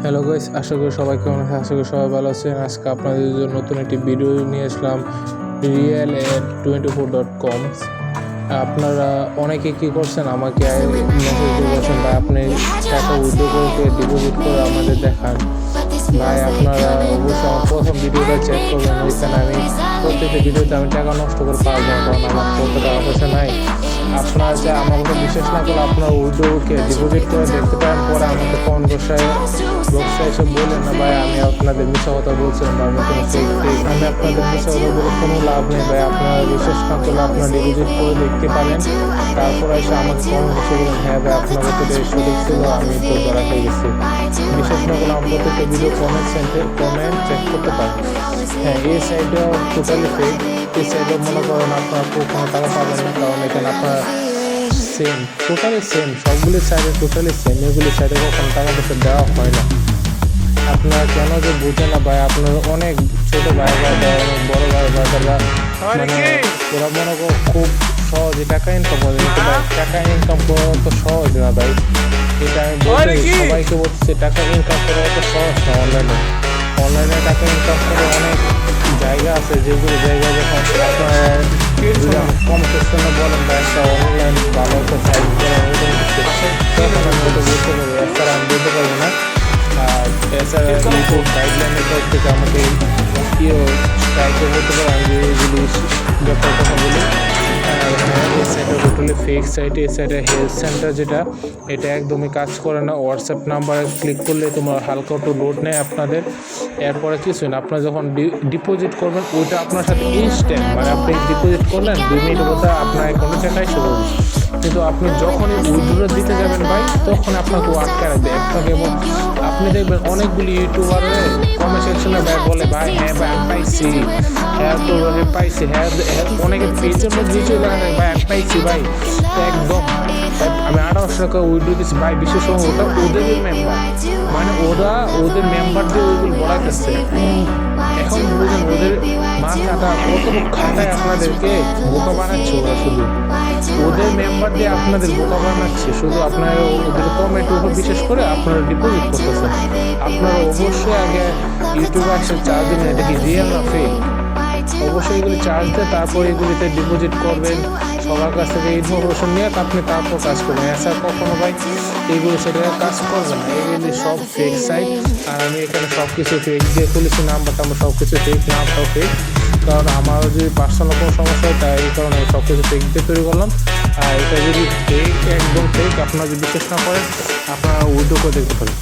Hello guys, আশা করি সবাই কেমন আছে। আশা করি সবাই ভালো আছেন। আজকে আপনাদের জন্য নতুন একটি ভিডিও নিয়ে আসলাম real24.com। আপনারা অনেকে কি করছেন, আমাকে মেসেজ করেছেন ভাই আপনি টাকা উইথড্র করে ডিপোজিট করে আমাদের দেখান। ভাই আপনারা অবশ্যই আমার প্রথম ভিডিওটা চেক করবেন। ওইখানে আমি প্রত্যেকটা ভিডিওতে আমি টাকা নষ্ট করে পারবো না, কারণ আমার কত টাকা পয়সা নাই। আপনারা যে আমার কথা বিশ্বাস না করে আপনার উইথড্রকে ডিপোজিট করে দেখতে পারেন, পরে আমাকে কমেন্ট বক্সে এসে বললেন না ভাই আমি আপনাদের মিথ্যা কথা বলছিলাম বা আমি কোনো ফেক। আমি আপনাদের মিথ্যা কথা বলে কোনো লাভ নেই ভাই। আপনারা বিশ্বাস না করলে আপনারা ডিপোজিট করে দেখতে পারেন, তারপর এসে আমাকে কমেন্ট বসে বলেন হ্যাঁ ভাই আপনার কথা সঠিক ছিল, আমি তো ধরা খেয়ে গেছি। বিশ্বাস না করলে আমার প্রত্যেকটা ভিডিও কমেন্ট চেক করতে পারেন। হ্যাঁ, এই সাইডেও টোটালি ফেক। এই সাইডে মনে করেন আপনারা কোনো টাকা পাবেন না, কারণ এখানে আপনার টোটালি সেম সবগুলি সাইডে টোটালি সেম। এগুলি সাইডে কখনো টাকা পয়সা দেওয়া হয় না। আপনারা কেন যে বুঝে না ভাই, আপনার অনেক ছোটো ভাই অনেক বড়ো ভাইরা মানে ওরা মনে করো খুব সহজে টাকা ইনকাম করে, কিন্তু ভাই টাকা ইনকাম করা অত সহজ না ভাই। এটা আমি সবাইকে বলছি, টাকা ইনকাম করা অত সহজ না। অনলাইনে টাকা ইনকাম করে অনেক জায়গা আছে, যেগুলো জায়গায় যখন আপনারা কম সেকশনে বলেন বা একটা অনলাইন ভালো একটা সাইট তখন আমি ওটা বলতে পারি। এছাড়া আমি বলতে পারবো না। আর এছাড়া ইউটিউব গাইডলাইনের তরফ থেকে আমাকে ট্রাইকে বলতে পারে আমি যেগুলি ব্যাপার কথা বলি। এই সাইটটা টোটালি ফেক সাইট। এই সাইটে হেলথ সেন্টার যেটা, এটা একদমই কাজ করে না। হোয়াটসঅ্যাপ নাম্বারে ক্লিক করলে তোমার হালকা একটু লোড নেয় আপনাদের, এরপরে কিছুই না। আপনার যখন ডিপোজিট করবেন ওইটা আপনার সাথে ইনস্ট্যান্ট, মানে আপনি ডিপোজিট করলেন 2 মিনিটের মধ্যে আপনার অ্যাকাউন্টে টাকা এসে পড়বে। কিন্তু আপনি যখনই উইথড্র দিতে যাবেন ভাই, তখন আপনাকে আটকে রাখবে একটাকে। এবং আপনি দেখবেন অনেকগুলি ইউটিউবারে কমেন্ট সেকশনে ভাই বলে ভাই হ্যাঁ ভাই আমি পাইছি, হ্যাঁ তো পাইছি, হ্যাঁ অনেকে পেজের মধ্যে নিচে লাগায় ভাই আমি পাইছি ভাই। তো একদম আমি 1800 টাকা উইথড্র দিচ্ছি ভাই। বিশেষ সময় ওটা ওদেরই মেম্বার, মানে ওদের মেম্বার দিয়ে ওইগুলো বলাইতেছে। এখন বুঝেন ওদের মাথাটা কতটুকু খাটায় আপনাদেরকে বোকা বানাচ্ছে। ওরা শুধু ওদের মেম্বার দিয়ে আপনাদের বোকা বানাচ্ছে, শুধু আপনারা ওদের কমেন্টের উপর বিশেষ করে আপনারা ডিপোজিট করতেছেন। আপনারা অবশ্যই আগে ইউটিউবে আসে চার্জ দিন, এটা কি রিয়েল না ফেক। অবশ্যই এগুলি চার্জ দিয়ে তারপর এগুলিতে ডিপোজিট করবেন। সবার কাছ থেকে ইনফরমেশন নিয়ে আপনি তারপর কাজ করবেন। এছাড়া কখনো ভাই এইগুলি সেটাকে কাজ করবে না। এগুলি সব ফেক সাইট। আর আমি এখানে সব কিছু ফেক দিয়ে খুলেছি, নাম্বার সব কিছু ফেক, নামটাও ফেক। কারণ আমারও যদি পার্সোনাল কোনো সমস্যা হয় তাই এই কারণে সব কিছু ফেক দিয়ে তৈরি করলাম। আর এটা যদি ফেক, একদম ফেক, আপনারা যদি বিশ্বাস না করেন আপনারা উইথড্র করে দেখতে পারেন।